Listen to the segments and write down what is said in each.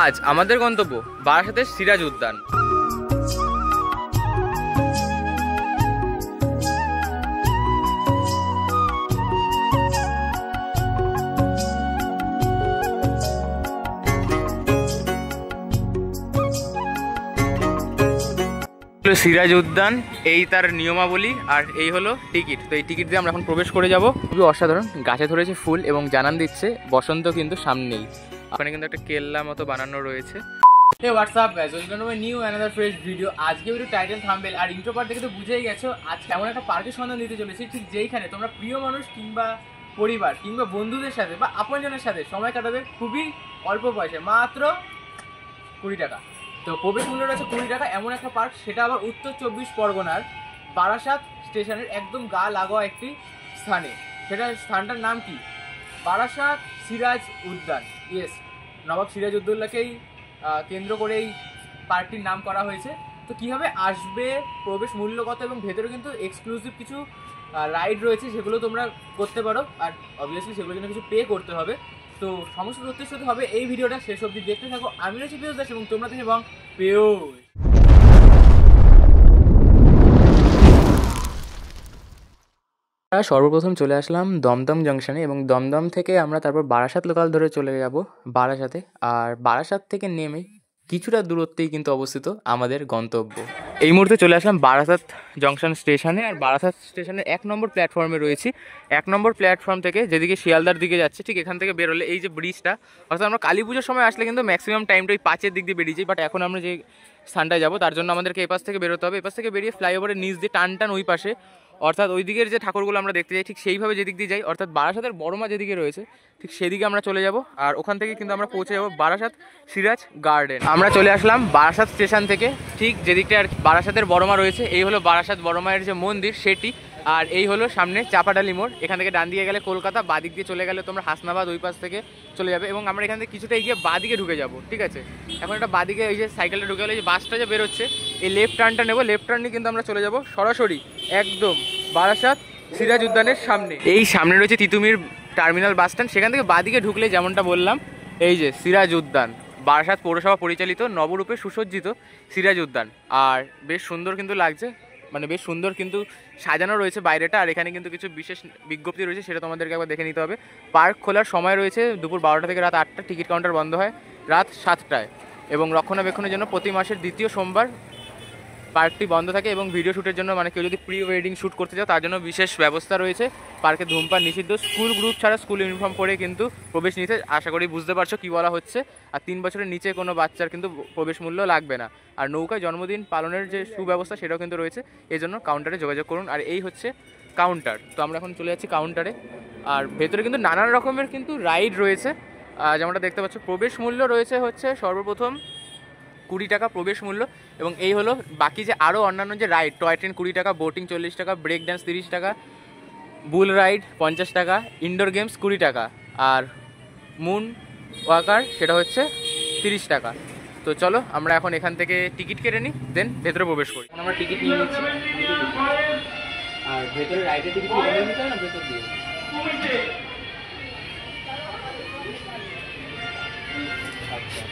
আজ আমাদের গন্তব্য বারাসাতের সিরাজ উদ্যান। সিরাজ উদ্যান, এই তার নিয়মাবলী, আর এই হলো টিকিট। তো এই টিকিট দিয়ে আমরা এখন প্রবেশ করে যাব। খুবই অসাধারণ, গাছে ধরেছে ফুল এবং জানান দিচ্ছে বসন্ত কিন্তু সামনেই। ওখানে কিন্তু একটা কেল্লা মতো বানানো রয়েছে। Hey, what's up guys? Welcome to my new another fresh video. আজকে ভিডিও টাইটেল, থাম্বনেল আর ইন্ট্রো পার্ট দেখে তো বুঝেই গেছো আজকে এমন একটা পার্কের সন্ধান দিতে চলেছি ঠিক যেইখানে তোমরা প্রিয় মানুষ কিংবা পরিবার কিংবা বন্ধুদের সাথে বা আপনজনের সাথে সময় কাটাবে খুবই অল্প পয়সায়, মাত্র 20 টাকা। তো প্রবেশ মূল্য রয়েছে 20 টাকা। এমন একটা পার্ক, সেটা আবার উত্তর 24 পরগনার বারাসাত স্টেশনের একদম গা লাগোয়া একটি স্থানে। স্থানটার নাম কি? বারাসাত সিরাজ উদ্যান। ইয়েস, নবাব সিরাজ উদ্দৌলাকেই কেন্দ্র করে এই পার্কটির নাম করা হয়েছে। তো কীভাবে আসবে, প্রবেশ মূল্য কত, এবং ভেতরে কিন্তু এক্সক্লুসিভ কিছু রাইড রয়েছে, সেগুলো তোমরা করতে পারো। আর অবভিয়াসলি সেগুলোর জন্য কিছু পে করতে হবে। তো সমস্ত তথ্যের সাথে হবে এই ভিডিওটা, শেষ অবধি দেখতে থাকো। আমি রয়েছি পিয়ুষ দাস এবং তোমরা দেখে এবং পিয়ুষ। সর্বপ্রথম চলে আসলাম দমদম জাংশনে, এবং দমদম থেকে আমরা তারপর বারাসাত লোকাল ধরে চলে যাব বারাসাতে। আর বারাসাত থেকে নেমে কিছুটা দূরত্বেই কিন্তু অবস্থিত আমাদের গন্তব্য। এই মুহূর্তে চলে আসলাম বারাসাত জংশন স্টেশনে। আর বারাসাত স্টেশনের 1 নম্বর প্ল্যাটফর্মে রয়েছি। 1 নম্বর প্ল্যাটফর্ম থেকে যেদিকে শিয়ালদার দিকে যাচ্ছে, ঠিক এখান থেকে বেরোলে এই যে ব্রিজটা, অর্থাৎ আমরা কালী পুজোর সময় আসলে কিন্তু ম্যাক্সিমাম টাইমটা ওই 5-এর দিক দিয়ে বেরিয়ে যাই। বাট এখন আমরা যে স্থানটায় যাবো তার জন্য আমাদেরকে এই পাশ থেকে বেরোতে হবে। এই পাশ থেকে বেরিয়ে ফ্লাইওভারের নিচ দিয়ে টান ওই পাশে, অর্থাৎ ওই দিকের যে ঠাকুরগুলো আমরা দেখতে যাই ঠিক সেইভাবে যেদিক দিয়ে যাই, অর্থাৎ বারাসাতের বড়মা যেদিকে রয়েছে ঠিক সেদিকে আমরা চলে যাব। আর ওখান থেকে কিন্তু আমরা পৌঁছে যাবো বারাসাত সিরাজ গার্ডেন। আমরা চলে আসলাম বারাসাত স্টেশন থেকে, ঠিক যেদিকটা আর বারাসাতের বড়মা রয়েছে, এই হলো বারাসাত বড়মায়ের যে মন্দির সেটি। আর এই হলো সামনে চাপাডালি মোড়। এখান থেকে ডান দিকে গেলে কলকাতা, বাদিক দিয়ে চলে গেলে তোমরা হাসনাবাদ, ওই পাশ থেকে চলে যাবে। এবং আমরা এখান থেকে কিছুটা এগিয়ে বাদিকে ঢুকে যাব, ঠিক আছে? এখন একটা বাদিকে এই যে সাইকেলটা ঢুকে গেলে যে বাসটা যে বেরোচ্ছে, এই লেফট টার্নটা নেবো। লেফট টার্ন নিয়ে কিন্তু আমরা চলে যাব সরাসরি একদম বারাসাত সিরাজ উদ্যানের সামনে। এই সামনে রয়েছে তিতুমির টার্মিনাল বাস স্ট্যান্ড। সেখান থেকে বাদিকে ঢুকলে যেমনটা বললাম, এই যে সিরাজ উদ্যান, বারাসাত পৌরসভা পরিচালিত নবরূপে সুসজ্জিত সিরাজ উদ্যান। আর বেশ সুন্দর কিন্তু লাগছে, মানে বেশ সুন্দর কিন্তু সাজানো রয়েছে বাইরেটা। আর এখানে কিন্তু কিছু বিশেষ বিজ্ঞপ্তি রয়েছে, সেটা তোমাদেরকে একবার দেখে নিতে হবে। পার্ক খোলার সময় রয়েছে দুপুর 12টা থেকে রাত 8টা। টিকিট কাউন্টার বন্ধ হয় রাত 7টায়। এবং রক্ষণাবেক্ষণের জন্য প্রতি মাসের দ্বিতীয় সোমবার পার্কটি বন্ধ থাকে। এবং ভিডিও শ্যুটের জন্য, মানে কেউ যদি প্রি ওয়েডিং শ্যুট করতে চাও তার জন্য বিশেষ ব্যবস্থা রয়েছে। পার্কে ধূমপান নিষিদ্ধ। স্কুল গ্রুপ ছাড়া স্কুল ইউনিফর্ম পরে কিন্তু প্রবেশ নিতে। আশা করি বুঝতে পারছো কী বলা হচ্ছে। আর 3 বছরের নিচে কোনো বাচ্চার কিন্তু প্রবেশ মূল্য লাগবে না। আর নৌকায় জন্মদিন পালনের যে সুব্যবস্থা সেটাও কিন্তু রয়েছে, এই জন্য কাউন্টারে যোগাযোগ করুন। আর এই হচ্ছে কাউন্টার। তো আমরা এখন চলে যাচ্ছি কাউন্টারে। আর ভেতরে কিন্তু নানান রকমের কিন্তু রাইড রয়েছে, যেমনটা দেখতে পাচ্ছ। প্রবেশ মূল্য রয়েছে হচ্ছে সর্বপ্রথম 20 টাকা প্রবেশ মূল্য। এবং এই হলো বাকি যে আরও অন্যান্য যে রাইড, টয় ট্রেন 20 টাকা, বোটিং 40 টাকা, ব্রেক ড্যান্স 30 টাকা, বুল রাইড 50 টাকা, ইনডোর গেমস 20 টাকা, আর মুন ওয়াকার সেটা হচ্ছে 30 টাকা। তো চলো আমরা এখন এখান থেকে টিকিট কেটে নিই, দেন ভেতরে প্রবেশ করি। আমরা টিকিট নিয়ে নিচ্ছি। আর ভেতরে রাইডের টিকিট নিতে হয় না ভেতর দিয়ে? আচ্ছা,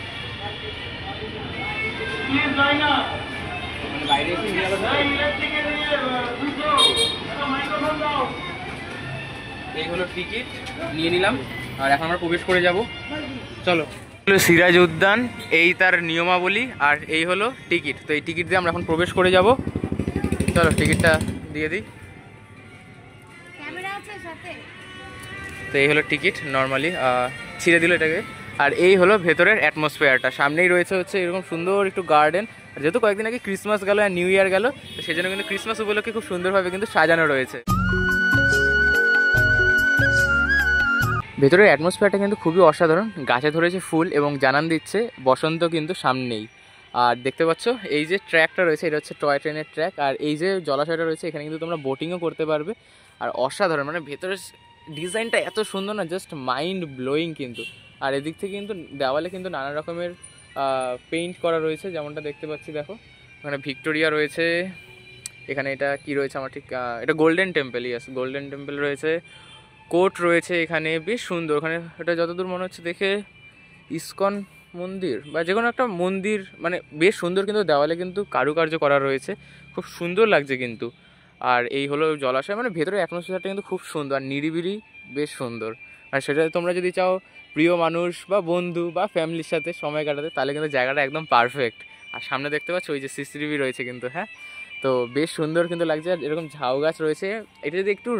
এই হলো টিকিট নিয়ে নিলাম। আর এখন আমরা প্রবেশ করে যাব। চলো। সিরাজ উদ্যান, এই তার নিয়মাবলী, আর এই হলো টিকিট। তো এই টিকিট দিয়ে আমরা এখন প্রবেশ করে যাব। চলো টিকিটটা দিয়ে দিই। তো এই হলো টিকিট, নর্মালি ছিঁড়ে দিল এটাকে। আর এই হলো ভেতরের অ্যাটমসফিয়ারটা। সামনেই রয়েছে হচ্ছে এরকম সুন্দর একটু গার্ডেন। আর যেহেতু কয়েকদিন আগে ক্রিসমাস গেল আর নিউ ইয়ার গেল, তো সেজন্য কিন্তু ক্রিসমাস উপলক্ষে খুব সুন্দরভাবে কিন্তু সাজানো রয়েছে। ভেতরের অ্যাটমসফিয়ারটা কিন্তু খুবই অসাধারণ। গাছে ধরেছে ফুল এবং জানান দিচ্ছে বসন্ত কিন্তু সামনেই। আর দেখতে পাচ্ছ এই যে ট্র্যাকটা রয়েছে, এটা হচ্ছে টয় ট্রেনের ট্র্যাক। আর এই যে জলাশয়টা রয়েছে, এখানে কিন্তু তোমরা বোটিংও করতে পারবে। আর অসাধারণ, মানে ভেতরের ডিজাইনটা এত সুন্দর না, জাস্ট মাইন্ড ব্লোয়িং কিন্তু। আর এদিক থেকে কিন্তু দেওয়ালে কিন্তু নানা রকমের পেইন্ট করা রয়েছে, যেমনটা দেখতে পাচ্ছি। দেখো ওখানে ভিক্টোরিয়া রয়েছে, এখানে এটা কি রয়েছে আমার ঠিক, এটা গোল্ডেন টেম্পল। ইয়াস, গোল্ডেন টেম্পল রয়েছে। কোর্ট রয়েছে এখানে, বেশ সুন্দর। ওখানে এটা যতদূর মনে হচ্ছে দেখে ইসকন মন্দির বা যে কোনো একটা মন্দির, মানে বেশ সুন্দর কিন্তু দেওয়ালে কিন্তু কারুকার্য করা রয়েছে, খুব সুন্দর লাগছে কিন্তু। আর এই হলো জলাশয়, মানে ভেতরে অ্যাটমসফিয়ারটা কিন্তু খুব সুন্দর আর নিরিবিলি, বেশ সুন্দর। আর সেটা তোমরা যদি চাও প্রিয় মানুষ বা বন্ধু বা ফ্যামিলির সাথে সময় কাটাতে, তাহলে কিন্তু জায়গাটা একদম পারফেক্ট। আর সামনে দেখতে পাচ্ছ ওই যে সিসিটিভি রয়েছে কিন্তু, হ্যাঁ, তো বেশ সুন্দর কিন্তু লাগছে। আর এরকম ঝাউ গাছ রয়েছে, এটা যদি একটু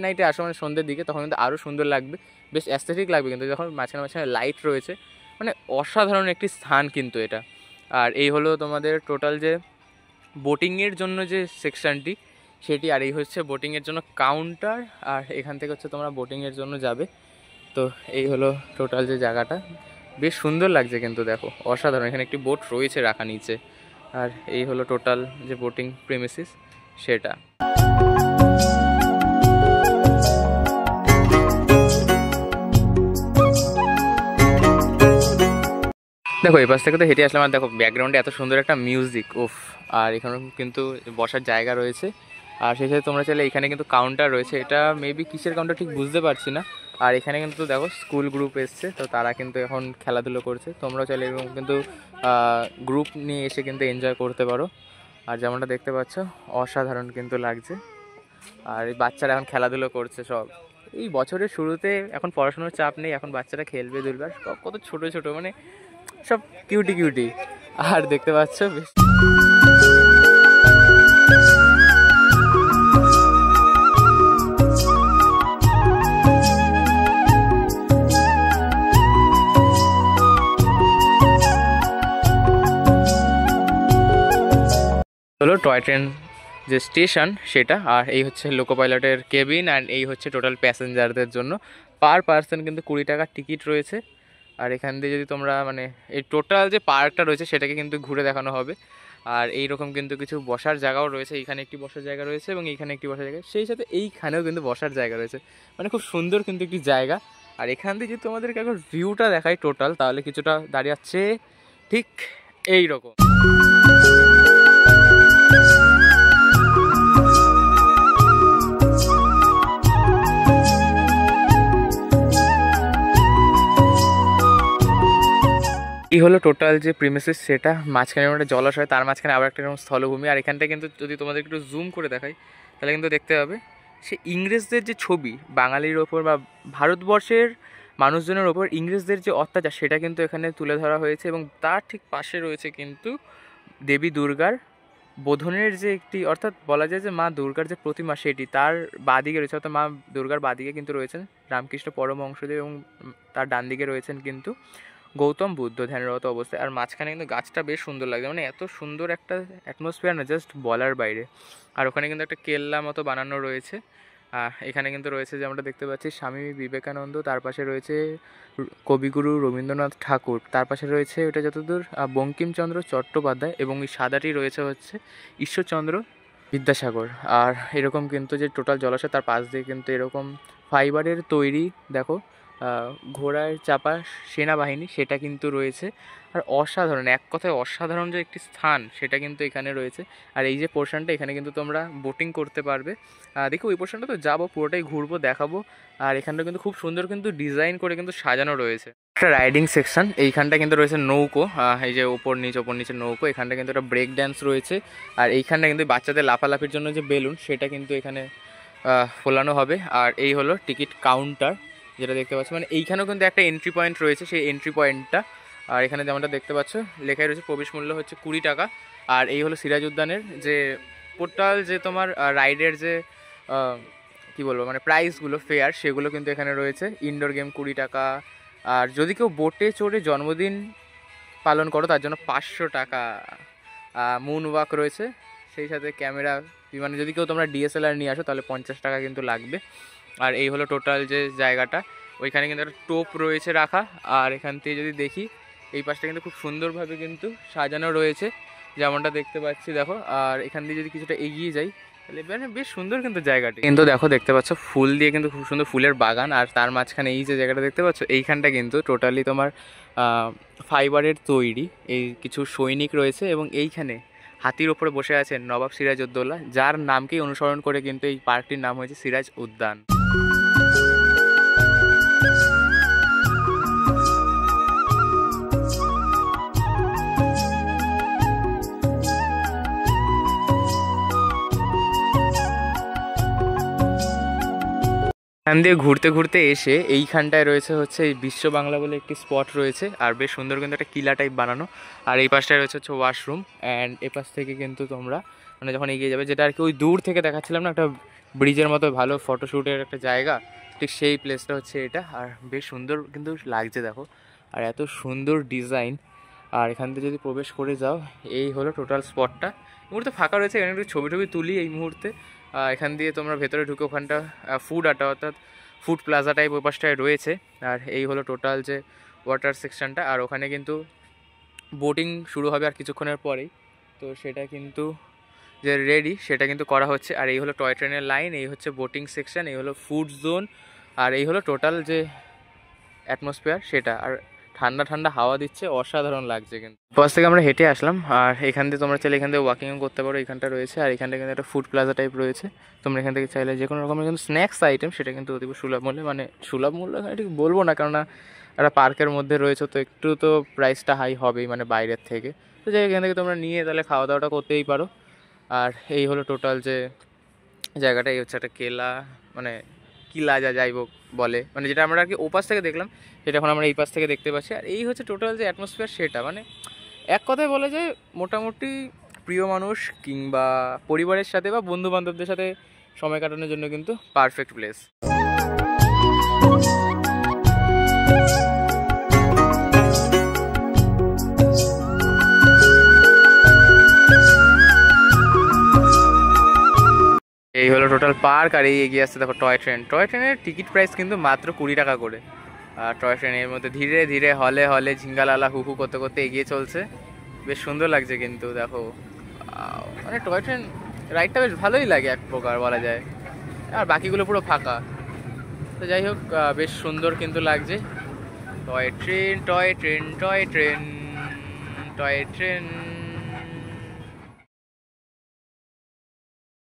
নাইটে আসো, মানে সন্ধ্যের দিকে, তখন কিন্তু আরও সুন্দর লাগবে, বেশ অ্যাস্থেটিক লাগবে কিন্তু, যখন মাঝখানে মাঝখানে লাইট রয়েছে, মানে অসাধারণ একটি স্থান কিন্তু এটা। আর এই হলো তোমাদের টোটাল যে বোটিংয়ের জন্য যে সেকশনটি সেটি, আর এই হচ্ছে বোটিংয়ের জন্য কাউন্টার, আর এখান থেকে হচ্ছে তোমরা বোটিংয়ের জন্য যাবে। তো এই হলো টোটাল যে জায়গাটা, বেশ সুন্দর লাগছে কিন্তু, দেখো অসাধারণ। এখানে একটি বোট রয়েছে রাখা নিচে। আর এই হলো টোটাল যে বোটিং প্রেমিসিস সেটা। দেখো এই পাশ থেকে তো হেঁটে আসলাম, আর দেখো ব্যাকগ্রাউন্ডে এত সুন্দর একটা মিউজিক, ওফ। আর এখানে কিন্তু বসার জায়গা রয়েছে, আর সেই সাথে তোমরা চাইলে এখানে কিন্তু কাউন্টার রয়েছে, এটা মেবি কিসের কাউন্টার ঠিক বুঝতে পারছি না। আর এখানে কিন্তু দেখো স্কুল গ্রুপ এসছে, তো তারা কিন্তু এখন খেলাধুলো করছে, তোমরাও চাইলে এরকম কিন্তু গ্রুপ নিয়ে এসে কিন্তু এনজয় করতে পারো। আর যেমনটা দেখতে পাচ্ছ অসাধারণ কিন্তু লাগছে। আর এই বাচ্চারা এখন খেলাধুলো করছে সব, এই বছরের শুরুতে, এখন পড়াশোনার চাপ নেই, এখন বাচ্চারা খেলবে দুলবে, কত ছোট ছোট, মানে সব কিউটি কিউটি। আর দেখতে পাচ্ছ বেশ হলো টয় ট্রেন যে স্টেশন সেটা। আর এই হচ্ছে লোকো পাইলটের কেবিন, অ্যান্ড এই হচ্ছে টোটাল প্যাসেঞ্জারদের জন্য পার পার্সন কিন্তু 20 টাকা টিকিট রয়েছে। আর এখান দিয়ে যদি তোমরা, মানে এই টোটাল যে পার্কটা রয়েছে সেটাকে কিন্তু ঘুরে দেখানো হবে। আর এইরকম কিন্তু কিছু বসার জায়গাও রয়েছে, এইখানে একটি বসার জায়গা রয়েছে এবং এইখানে একটি বসার জায়গা, সেই সাথে এইখানেও কিন্তু বসার জায়গা রয়েছে, মানে খুব সুন্দর কিন্তু একটি জায়গা। আর এখান দিয়ে যদি তোমাদেরকে একবার ভিউটা দেখাই টোটাল, তাহলে কিছুটা দাঁড়িয়ে ঠিক এই রকম। এই হলো টোটাল যে প্রিমিসিস সেটা, মাঝখানে একটা জলাশয়, তার মাঝখানে আবার একটা এরকম স্থলভূমি। আর এখানটা কিন্তু যদি তোমাদের একটু জুম করে দেখাই, তাহলে কিন্তু দেখতে পাবে সে ইংরেজদের যে ছবি বাঙালির ওপর বা ভারতবর্ষের মানুষজনের ওপর ইংরেজদের যে অত্যাচার সেটা কিন্তু এখানে তুলে ধরা হয়েছে। এবং তার ঠিক পাশে রয়েছে কিন্তু দেবী দুর্গার বোধনের যে একটি, অর্থাৎ বলা যায় যে মা দুর্গার যে প্রতিমা সেটি, তার বাঁদিকে রয়েছে, অর্থাৎ মা দুর্গার বাঁদিকে কিন্তু রয়েছেন রামকৃষ্ণ পরমহংসদেব, এবং তার ডান দিকে রয়েছেন কিন্তু গৌতম বুদ্ধ ধ্যানরত অবস্থায়। আর মাঝখানে কিন্তু গাছটা বেশ সুন্দর লাগছে, মানে এত সুন্দর একটা অ্যাটমসফিয়ার না, জাস্ট বলার বাইরে। আর ওখানে কিন্তু একটা কেল্লা মতো বানানো রয়েছে। এখানে কিন্তু রয়েছে, যে আমরা দেখতে পাচ্ছি, স্বামী বিবেকানন্দ, তার পাশে রয়েছে কবিগুরু রবীন্দ্রনাথ ঠাকুর, তার পাশে রয়েছে ওটা যতদূর বঙ্কিমচন্দ্র চট্টোপাধ্যায়, এবং এই সাদাটি রয়েছে হচ্ছে ঈশ্বরচন্দ্র বিদ্যাসাগর। আর এরকম কিন্তু যে টোটাল জলাশয়, তার পাশ দিয়ে কিন্তু এরকম ফাইবারের তৈরি, দেখো ঘোড়ায় চাপা সেনাবাহিনী সেটা কিন্তু রয়েছে। আর অসাধারণ, এক কথায় অসাধারণ যে একটি স্থান সেটা কিন্তু এখানে রয়েছে। আর এই যে পোর্শনটা, এখানে কিন্তু তোমরা বোটিং করতে পারবে। দেখো ওই পোর্শনটা তো যাবো, পুরোটাই ঘুরবো, দেখাবো। আর এখানটা কিন্তু খুব সুন্দর কিন্তু ডিজাইন করে কিন্তু সাজানো রয়েছে। একটা রাইডিং সেকশন, এইখানটা কিন্তু রয়েছে নৌকো, এই যে ওপর নিচে নৌকো, এখানটা কিন্তু একটা ব্রেক ড্যান্স রয়েছে। আর এইখানটা কিন্তু বাচ্চাদের লাফালাফির জন্য যে বেলুন সেটা কিন্তু এখানে ফোলানো হবে। আর এই হলো টিকিট কাউন্টার যেটা দেখতে পাচ্ছ, মানে এইখানেও কিন্তু একটা এন্ট্রি পয়েন্ট রয়েছে, সেই এন্ট্রি পয়েন্টটা। আর এখানে যেমনটা দেখতে পাচ্ছ লেখাই রয়েছে প্রবেশ মূল্য হচ্ছে 20 টাকা। আর এই হলো সিরাজ উদ্যানের যে টোটাল যে তোমার রাইডের যে কী বলবো, মানে প্রাইসগুলো, ফেয়ার, সেগুলো কিন্তু এখানে রয়েছে। ইনডোর গেম 20 টাকা, আর যদি কেউ বোটে চড়ে জন্মদিন পালন করো তার জন্য 500 টাকা। মুন ওয়াক রয়েছে, সেই সাথে ক্যামেরা, মানে যদি কেউ তোমরা ডিএসএলআর নিয়ে আসো তাহলে 50 টাকা কিন্তু লাগবে। আর এই হলো টোটাল যে জায়গাটা, ওইখানে কিন্তু একটা টোপ রয়েছে রাখা। আর এখান থেকে যদি দেখি, এই পাশটা কিন্তু খুব সুন্দরভাবে কিন্তু সাজানো রয়েছে, যেমনটা দেখতে পাচ্ছি, দেখো। আর এখান দিয়ে যদি কিছুটা এগিয়ে যাই, তাহলে মানে বেশ সুন্দর কিন্তু জায়গাটি কিন্তু, দেখো দেখতে পাচ্ছ ফুল দিয়ে কিন্তু খুব সুন্দর ফুলের বাগান। আর তার মাঝখানে এই যে জায়গাটা দেখতে পাচ্ছ, এইখানটা কিন্তু টোটালি তোমার ফাইবারের তৈরি। এই কিছু সৈনিক রয়েছে, এবং এইখানে হাতির ওপরে বসে আছেন নবাব সিরাজউদ্দৌলা, যার নামকেই অনুসরণ করে কিন্তু এই পার্কটির নাম হয়েছে সিরাজ উদ্যান। এখান দিয়ে ঘুরতে ঘুরতে এসে এইখানটায় রয়েছে হচ্ছে এই বিশ্ব বাংলা বলে একটি স্পট রয়েছে, আর বেশ সুন্দর কিন্তু একটা কিলা টাইপ বানানো। আর এই পাশটায় রয়েছে হচ্ছে ওয়াশরুম, অ্যান্ড এ পাশ থেকে কিন্তু তোমরা মানে যখন এগিয়ে যাবে, যেটা আর কি ওই দূর থেকে দেখাচ্ছিলাম না একটা ব্রিজের মতো ভালো ফটোশ্যুটের একটা জায়গা, ঠিক সেই প্লেসটা হচ্ছে এটা। আর বেশ সুন্দর কিন্তু লাগছে দেখো, আর এত সুন্দর ডিজাইন। আর এখান থেকে যদি প্রবেশ করে যাও, এই হলো টোটাল স্পটটা। এই মুহূর্তে ফাঁকা রয়েছে, এখানে একটু ছবি টবি তুলি এই মুহূর্তে। এখান দিয়ে তোমরা ভেতরে ঢুকে ওখানটা ফুড আড্ডা অর্থাৎ ফুড প্লাজা টাইপ ওই পাশটায় রয়েছে। আর এই হলো টোটাল যে ওয়াটার সেকশনটা, আর ওখানে কিন্তু বোটিং শুরু হবে আর কিছুক্ষণের পরেই, তো সেটা কিন্তু যে রেডি সেটা কিন্তু করা হচ্ছে। আর এই হলো টয় ট্রেনের লাইন, এই হচ্ছে বোটিং সেকশন, এই হলো ফুড জোন, আর এই হলো টোটাল যে অ্যাটমসফিয়ার সেটা। আর ঠান্ডা ঠান্ডা হাওয়া দিচ্ছে, অসাধারণ লাগছে। কিন্তু পাশ থেকে আমরা হেঁটে আসলাম, আর এখান থেকে তোমরা চাইলে এখান থেকে ওয়াকিংও করতে পারো, এখানটা রয়েছে। আর এখানটা কিন্তু একটা ফুড প্লাজা টাইপ রয়েছে, তোমরা এখান থেকে চাইলে যে কোনো রকমের কিন্তু স্ন্যাক্স আইটেম সেটা কিন্তু অতীব সুলভ মূল্যে, মানে সুলভ মূল্য ঠিক বলবো না, কেননা একটা পার্কের মধ্যে রয়েছে তো একটু তো প্রাইসটা হাই হবেই মানে বাইরের থেকে। তো যাই এখান থেকে তোমরা নিয়ে তাহলে খাওয়া দাওয়াটা করতেই পারো। আর এই হলো টোটাল যে জায়গাটা, এই হচ্ছে একটা কেলা মানে কিলা যাই বলে, মানে যেটা আমরা আর কি ওপাশ থেকে দেখলাম সেটা এখন আমরা এই পাশ থেকে দেখতে পাচ্ছি। আর এই হচ্ছে টোটাল যে অ্যাটমসফিয়ার সেটা, মানে এক কথায় বলে যে মোটামুটি প্রিয় মানুষ কিংবা পরিবারের সাথে বা বন্ধু বান্ধবদের সাথে সময় কাটানোর জন্য কিন্তু পারফেক্ট প্লেস। এই হলো টোটাল পার্ক, আর এই এগিয়ে আসছে দেখো টয় ট্রেন। টয় ট্রেনের টিকিট প্রাইস কিন্তু মাত্র 20 টাকা করে। আর টয় ট্রেনের মধ্যে ধীরে ধীরে হলে হলে ঝিঙ্গালালা হু হু করতে করতে এগিয়ে চলছে, বেশ সুন্দর লাগছে কিন্তু দেখো। মানে টয় ট্রেন রাইডটা বেশ ভালোই লাগে এক প্রকার বলা যায়, আর বাকিগুলো পুরো ফাঁকা। তো যাই হোক, বেশ সুন্দর কিন্তু লাগছে। Toy train toy train toy train toy train.